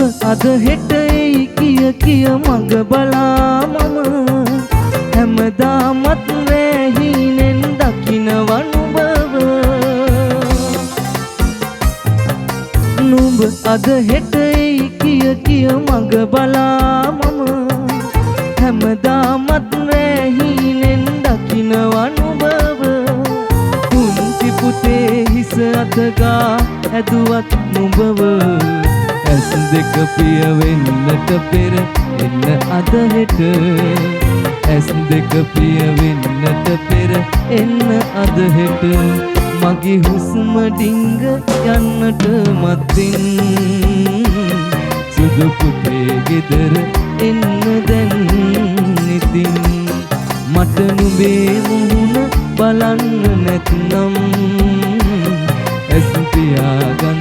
අද හෙට එයි කිය කිය මග බලා මම හැමදාමත් රැහිනෙන් දකිනවා නුඹව. නුඹ අද හෙට එයි කිය කිය මග බලා මම හැමදාමත් රැහිනෙන් දකිනවා නුඹව. කුංචි පුතේ හිස අතගා ඇදුවත් නුඹව ඇස් දෙක පිය වෙන්නට පෙර එන්න අද හෙට. ඇස් දෙක පිය වෙන්නට පෙර එන්න අද හෙට. මගේ හුස්ම ඩිංග යන්නට මතින් සුදු පුතේ ගෙදර එන්න දැන් ඉතින්. මට නුඹේ මුහුණ බලන්න නැත්නම් ඇස් පියාගන්න